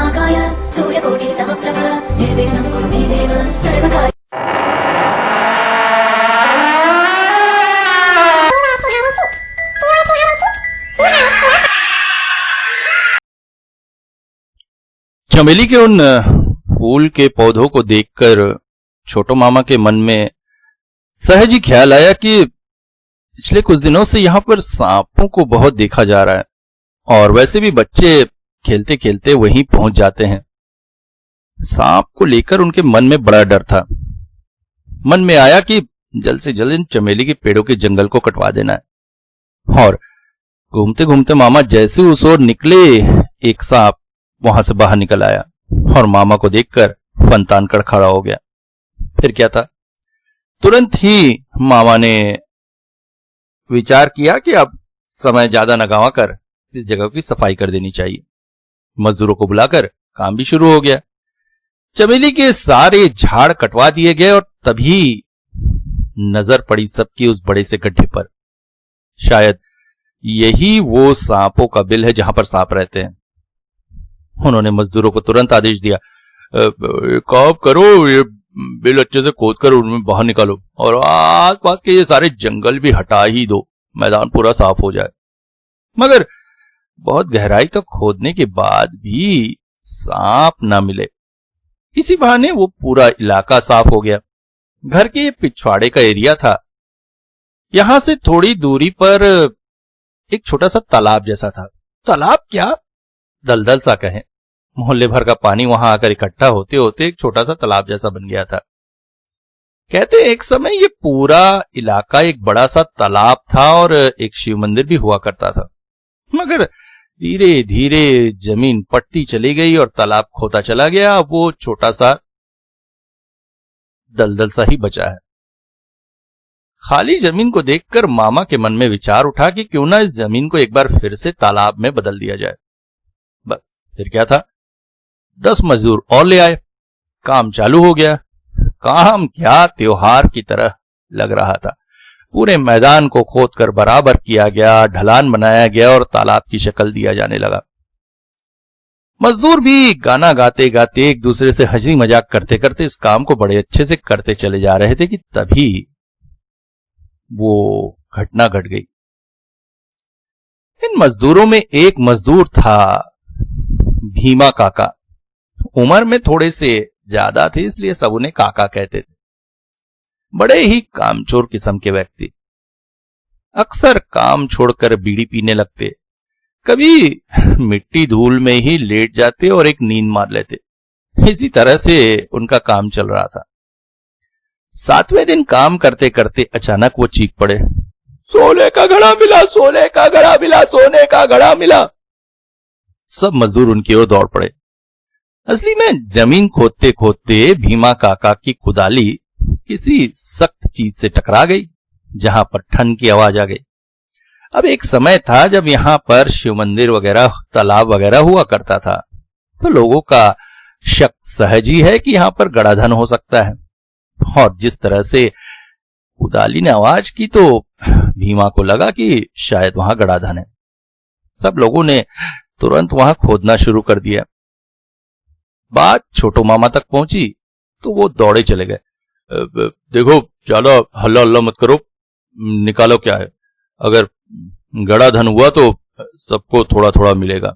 महाकाय सूर्यकोटिसमप्रभ निर्विघ्नं कुरु मे देव सर्वकार्य। चमेली के उन फूल के पौधों को देखकर छोटो मामा के मन में सहज ही ख्याल आया कि पिछले कुछ दिनों से यहां पर सांपों को बहुत देखा जा रहा है, और वैसे भी बच्चे खेलते खेलते वहीं पहुंच जाते हैं। सांप को लेकर उनके मन में बड़ा डर था। मन में आया कि जल्द से जल्द इन चमेली के पेड़ों के जंगल को कटवा देना है। और घूमते घूमते मामा जैसे उस ओर निकले, एक सांप वहां से बाहर निकल आया और मामा को देखकर फनतान कर खड़ा हो गया। फिर क्या था, तुरंत ही मामा ने विचार किया कि अब समय ज्यादा न गंवा कर इस जगह की सफाई कर देनी चाहिए। मजदूरों को बुलाकर काम भी शुरू हो गया। चमेली के सारे झाड़ कटवा दिए गए और तभी नजर पड़ी सबकी उस बड़े से गड्ढे पर। शायद यही वो सांपों का बिल है जहां पर सांप रहते हैं। उन्होंने मजदूरों को तुरंत आदेश दिया, काम करो, ये बिल अच्छे से खोद कर उनमें बाहर निकालो और आसपास के ये सारे जंगल भी हटा ही दो, मैदान पूरा साफ हो जाए। मगर बहुत गहराई तक खोदने के बाद भी सांप ना मिले। इसी बहाने वो पूरा इलाका साफ हो गया। घर के पिछवाड़े का एरिया था। यहां से थोड़ी दूरी पर एक छोटा सा तालाब जैसा था। तालाब क्या, दलदल सा कहें। मोहल्ले भर का पानी वहां आकर इकट्ठा होते होते एक छोटा सा तालाब जैसा बन गया था। कहते एक समय ये पूरा इलाका एक बड़ा सा तालाब था और एक शिव मंदिर भी हुआ करता था। मगर धीरे धीरे जमीन पटती चली गई और तालाब खोता चला गया। अब वो छोटा सा दलदल सा ही बचा है। खाली जमीन को देखकर मामा के मन में विचार उठा कि क्यों ना इस जमीन को एक बार फिर से तालाब में बदल दिया जाए। बस फिर क्या था, 10 मजदूर और ले आए, काम चालू हो गया। काम क्या, त्योहार की तरह लग रहा था। पूरे मैदान को खोदकर बराबर किया गया, ढलान बनाया गया और तालाब की शक्ल दिया जाने लगा। मजदूर भी गाना गाते गाते एक दूसरे से हंसी मजाक करते करते इस काम को बड़े अच्छे से करते चले जा रहे थे कि तभी वो घटना घट गई। इन मजदूरों में एक मजदूर था भीमा काका। उम्र में थोड़े से ज्यादा थे, इसलिए सब उन्हें काका कहते थे। बड़े ही कामचोर किस्म के व्यक्ति। अक्सर काम छोड़कर बीड़ी पीने लगते, कभी मिट्टी धूल में ही लेट जाते और एक नींद मार लेते। इसी तरह से उनका काम चल रहा था। 7वें दिन काम करते करते अचानक वो चीख पड़े, सोने का घड़ा मिला, सोने का घड़ा मिला, सोने का घड़ा मिला। सब मजदूर उनकी ओर दौड़ पड़े। असली में जमीन खोदते खोदते भीमा काका की कुदाली किसी सख्त चीज से टकरा गई, जहां पर ठन की आवाज आ गई। अब एक समय था जब यहां पर शिव मंदिर वगैरह, तालाब वगैरह हुआ करता था, तो लोगों का शक सहज ही है कि यहां पर गड़ाधन हो सकता है। और जिस तरह से कुदाली ने आवाज की तो भीमा को लगा कि शायद वहां गड़ाधन है। सब लोगों ने तुरंत वहां खोदना शुरू कर दिया। बात छोटो मामा तक पहुंची तो वो दौड़े चले गए। देखो, ज्यादा हल्ला हल्ला मत करो, निकालो क्या है। अगर गड़ाधन हुआ तो सबको थोड़ा थोड़ा मिलेगा।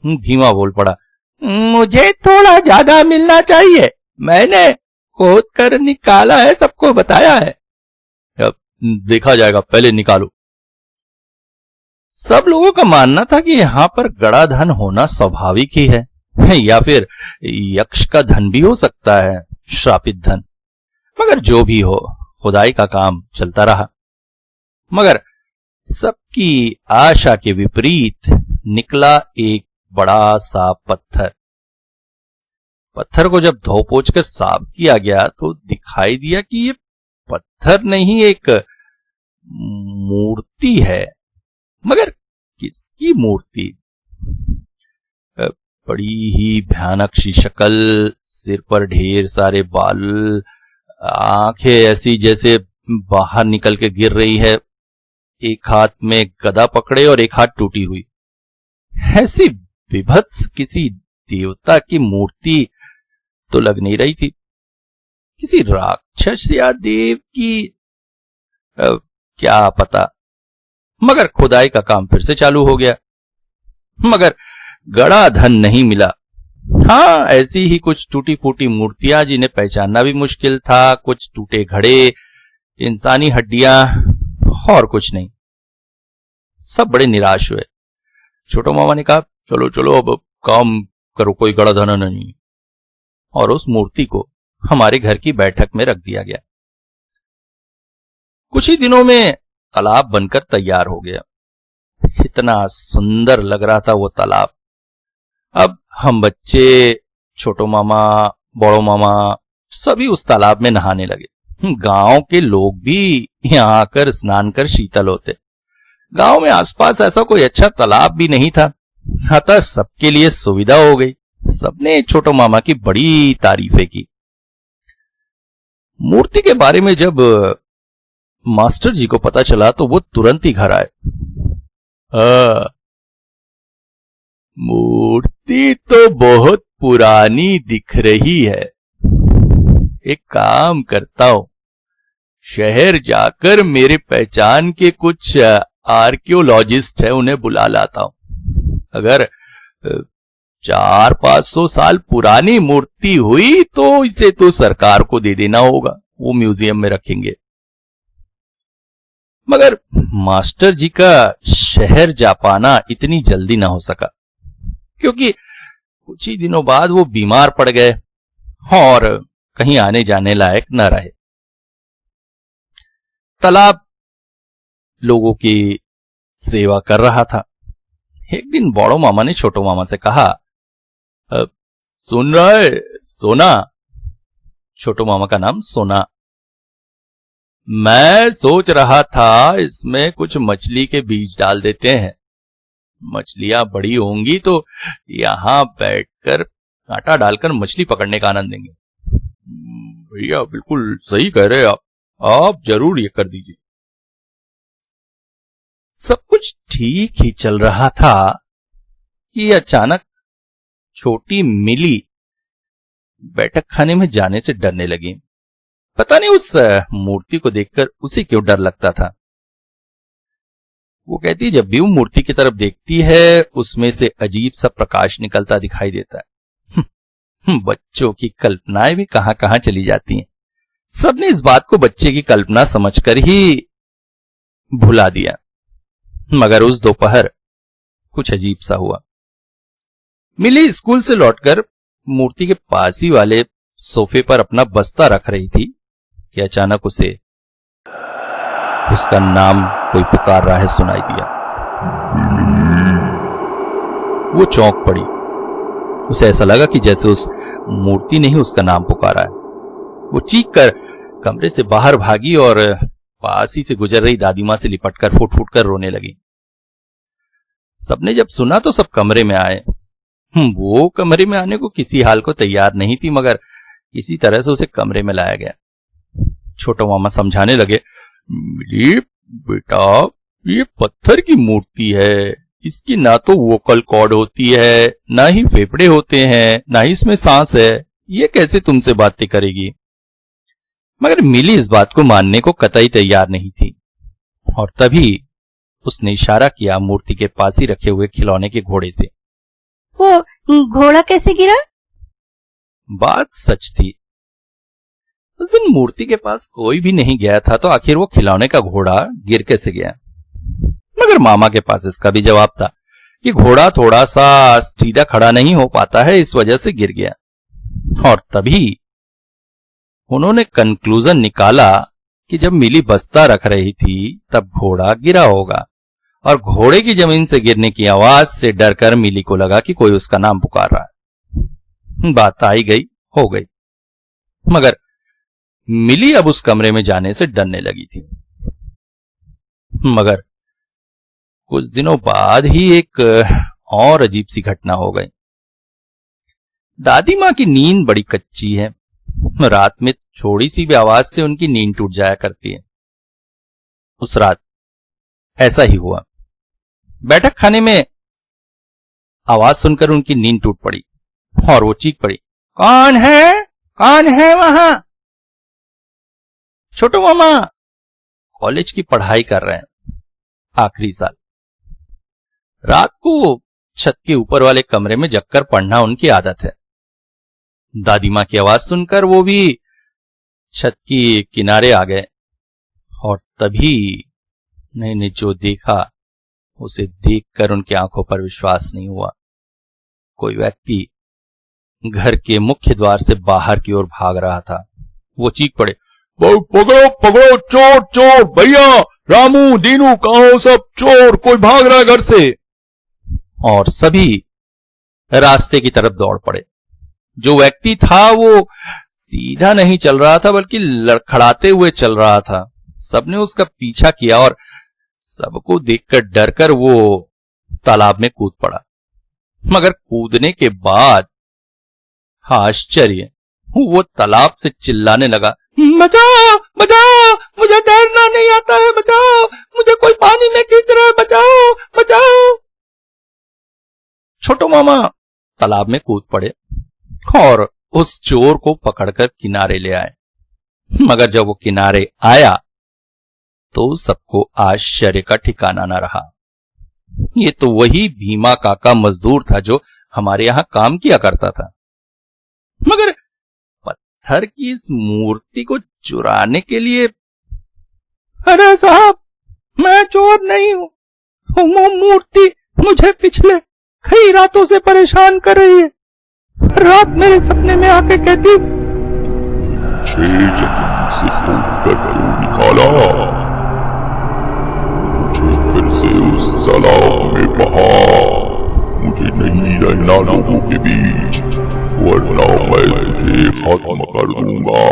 भीमा बोल पड़ा, मुझे थोड़ा ज्यादा मिलना चाहिए, मैंने खोद कर निकाला है, सबको बताया है। देखा जाएगा, पहले निकालो। सब लोगों का मानना था कि यहां पर गड़ाधन होना स्वाभाविक ही है, या फिर यक्ष का धन भी हो सकता है, श्रापित धन। मगर जो भी हो, खुदाई का काम चलता रहा। मगर सबकी आशा के विपरीत निकला एक बड़ा सा पत्थर। पत्थर को जब धो पोंछ कर साफ किया गया तो दिखाई दिया कि ये पत्थर नहीं, एक मूर्ति है। मगर किसकी मूर्ति? बड़ी ही भयानक सी शक्ल, सिर पर ढेर सारे बाल, आंखें ऐसी जैसे बाहर निकल के गिर रही है, एक हाथ में गदा पकड़े और एक हाथ टूटी हुई। ऐसी विभत्स किसी देवता की मूर्ति तो लग नहीं रही थी, किसी राक्षस या देव की क्या पता। मगर खुदाई का काम फिर से चालू हो गया, मगर गड़ा धन नहीं मिला। हाँ, ऐसी ही कुछ टूटी फूटी मूर्तियां जिन्हें पहचानना भी मुश्किल था, कुछ टूटे घड़े, इंसानी हड्डियां और कुछ नहीं। सब बड़े निराश हुए। छोटो मामा ने कहा, चलो चलो अब काम करो, कोई गड़ा धन नहीं। और उस मूर्ति को हमारे घर की बैठक में रख दिया गया। कुछ ही दिनों में तालाब बनकर तैयार हो गया। इतना सुंदर लग रहा था वो तालाब। अब हम बच्चे, छोटो मामा, बड़ो मामा सभी उस तालाब में नहाने लगे। गांव के लोग भी यहां आकर स्नान कर शीतल होते। गांव में आसपास ऐसा कोई अच्छा तालाब भी नहीं था, अतः सबके लिए सुविधा हो गई। सबने छोटो मामा की बड़ी तारीफें की। मूर्ति के बारे में जब मास्टर जी को पता चला तो वो तुरंत ही घर आए। मूर्ति तो बहुत पुरानी दिख रही है, एक काम करता हूं, शहर जाकर मेरे पहचान के कुछ आर्कियोलॉजिस्ट है उन्हें बुला लाता हूं। अगर 400-500 साल पुरानी मूर्ति हुई तो इसे तो सरकार को दे देना होगा, वो म्यूजियम में रखेंगे। मगर मास्टर जी का शहर जा पाना इतनी जल्दी ना हो सका, क्योंकि कुछ ही दिनों बाद वो बीमार पड़ गए और कहीं आने जाने लायक न रहे। तालाब लोगों की सेवा कर रहा था। एक दिन बड़ो मामा ने छोटो मामा से कहा, सुन रहा है सोना? छोटो मामा का नाम सोना। मैं सोच रहा था इसमें कुछ मछली के बीज डाल देते हैं, मछलियां बड़ी होंगी तो यहां बैठकर कांटा डालकर मछली पकड़ने का आनंद देंगे। भैया बिल्कुल सही कह रहे आप जरूर ये कर दीजिए। सब कुछ ठीक ही चल रहा था कि अचानक छोटी मिली बैठक खाने में जाने से डरने लगी। पता नहीं उस मूर्ति को देखकर उसे क्यों डर लगता था। वो कहती जब भी वो मूर्ति की तरफ देखती है उसमें से अजीब सा प्रकाश निकलता दिखाई देता है। बच्चों की कल्पनाएं भी कहां कहां चली जाती हैं। सबने इस बात को बच्चे की कल्पना समझकर ही भुला दिया। मगर उस दोपहर कुछ अजीब सा हुआ। मिली स्कूल से लौटकर मूर्ति के पास ही वाले सोफे पर अपना बस्ता रख रही थी कि अचानक उसे उसका नाम कोई पुकार रहा है सुनाई दिया। वो चौंक पड़ी। उसे ऐसा लगा कि जैसे उस मूर्ति ने ही उसका नाम पुकारा है। वो चीख कर कमरे से बाहर भागी और पास ही से गुजर रही दादी मां से लिपटकर फूट फूट कर रोने लगी। सबने जब सुना तो सब कमरे में आए। वो कमरे में आने को किसी हाल को तैयार नहीं थी, मगर किसी तरह से उसे कमरे में लाया गया। छोटो मामा समझाने लगे, मिली बेटा ये पत्थर की मूर्ति है, इसकी ना तो वोकल कॉर्ड होती है, ना ही फेफड़े होते हैं, ना ही इसमें सांस है, ये कैसे तुमसे बातें करेगी। मगर मिली इस बात को मानने को कतई तैयार नहीं थी। और तभी उसने इशारा किया मूर्ति के पास ही रखे हुए खिलौने के घोड़े से। वो घोड़ा कैसे गिरा? बात सच थी। उस दिन मूर्ति के पास कोई भी नहीं गया था, तो आखिर वो खिलौने का घोड़ा गिर कैसे गया। मगर मामा के पास इसका भी जवाब था कि घोड़ा थोड़ा सा सीधा खड़ा नहीं हो पाता है, इस वजह से गिर गया। और तभी उन्होंने कंक्लूजन निकाला कि जब मिली बस्ता रख रही थी तब घोड़ा गिरा होगा, और घोड़े की जमीन से गिरने की आवाज से डरकर मिली को लगा कि कोई उसका नाम पुकार रहा है। बात आई गई हो गई। मगर मिली अब उस कमरे में जाने से डरने लगी थी। मगर कुछ दिनों बाद ही एक और अजीब सी घटना हो गई। दादी मां की नींद बड़ी कच्ची है। रात में थोड़ी सी भी आवाज से उनकी नींद टूट जाया करती है। उस रात ऐसा ही हुआ। बैठक खाने में आवाज सुनकर उनकी नींद टूट पड़ी। और वो चीख पड़ी, कौन है? कौन है वहां? छोटू मामा कॉलेज की पढ़ाई कर रहे हैं, आखिरी साल। रात को छत के ऊपर वाले कमरे में जगकर पढ़ना उनकी आदत है। दादी मां की आवाज सुनकर वो भी छत की किनारे आ गए और तभी उन्होंने जो देखा उसे देखकर उनकी आंखों पर विश्वास नहीं हुआ। कोई व्यक्ति घर के मुख्य द्वार से बाहर की ओर भाग रहा था। वो चीख पड़े, पकड़ो पकड़ो, चोर चोर, भैया रामू दीनू कहाँ हो सब? चोर, कोई भाग रहा है घर से। और सभी रास्ते की तरफ दौड़ पड़े। जो व्यक्ति था वो सीधा नहीं चल रहा था बल्कि लड़खड़ाते हुए चल रहा था। सबने उसका पीछा किया और सबको देखकर डरकर वो तालाब में कूद पड़ा। मगर कूदने के बाद आश्चर्य, वो तालाब से चिल्लाने लगा, बचाओ बचाओ, मुझे तैरना नहीं आता है, बचाओ, मुझे कोई पानी में खींच रहा है, बचाओ बचाओ। छोटू मामा तालाब में कूद पड़े और उस चोर को पकड़कर किनारे ले आए। मगर जब वो किनारे आया तो सबको आश्चर्य का ठिकाना न रहा। ये तो वही भीमा काका मजदूर था जो हमारे यहां काम किया करता था। मगर पत्थर की इस मूर्ति को चुराने के लिए, अरे साहब मैं चोर नहीं हूं, वो मूर्ति मुझे पिछले कई रातों से परेशान कर रही है। रात मेरे सपने में आके कहती, से क्यों निकाला? मुझे फिर से उस तालाब में बहा। मुझे नहीं रहना लोगों के बीच, वरना मैं तुझे खत्म कर दूंगा।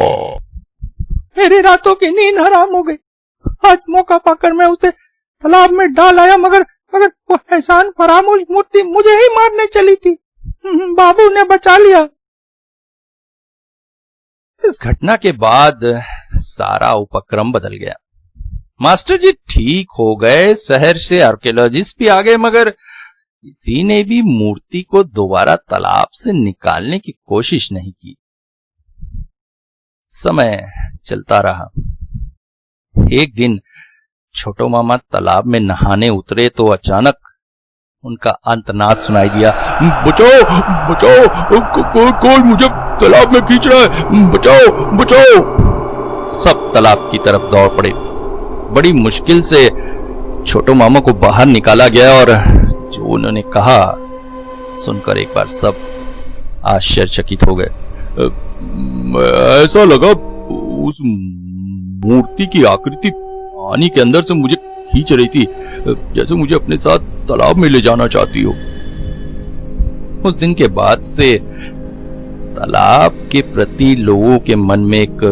मेरी रातों की नींद हराम हो गई। आज मौका पाकर मैं उसे तालाब में डाल आया, मगर वो एहसान फरामोश मूर्ति मुझे ही मारने चली थी। बाबू ने बचा लिया। इस घटना के बाद सारा उपक्रम बदल गया। मास्टर जी ठीक हो गए, शहर से आर्कियोलॉजिस्ट भी आ गए, मगर किसी ने भी मूर्ति को दोबारा तालाब से निकालने की कोशिश नहीं की। समय चलता रहा। एक दिन छोटू मामा तालाब में नहाने उतरे तो अचानक उनका अंतनाद सुनाई दिया, बचाओ बचाओ, कोई मुझे तालाब में खींच रहा है, बचाओ बचाओ। सब तालाब की तरफ दौड़ पड़े। बड़ी मुश्किल से छोटू मामा को बाहर निकाला गया और जो उन्होंने कहा सुनकर एक बार सब आश्चर्यचकित हो गए। ऐसा लगा उस मूर्ति की आकृति पानी के अंदर से मुझे खींच रही थी, जैसे मुझे अपने साथ तालाब में ले जाना चाहती हो। उस दिन के बाद से तालाब के प्रति लोगों के मन में एक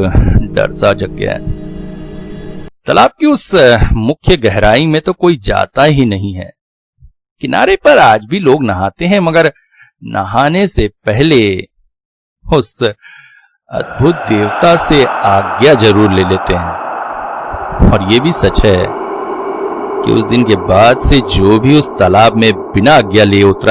डर सा जग गया है। तालाब की उस मुख्य गहराई में तो कोई जाता ही नहीं है। किनारे पर आज भी लोग नहाते हैं, मगर नहाने से पहले उस अद्भुत देवता से आज्ञा जरूर ले लेते हैं। और ये भी सच है कि उस दिन के बाद से जो भी उस तालाब में बिना आज्ञा लिए उतरा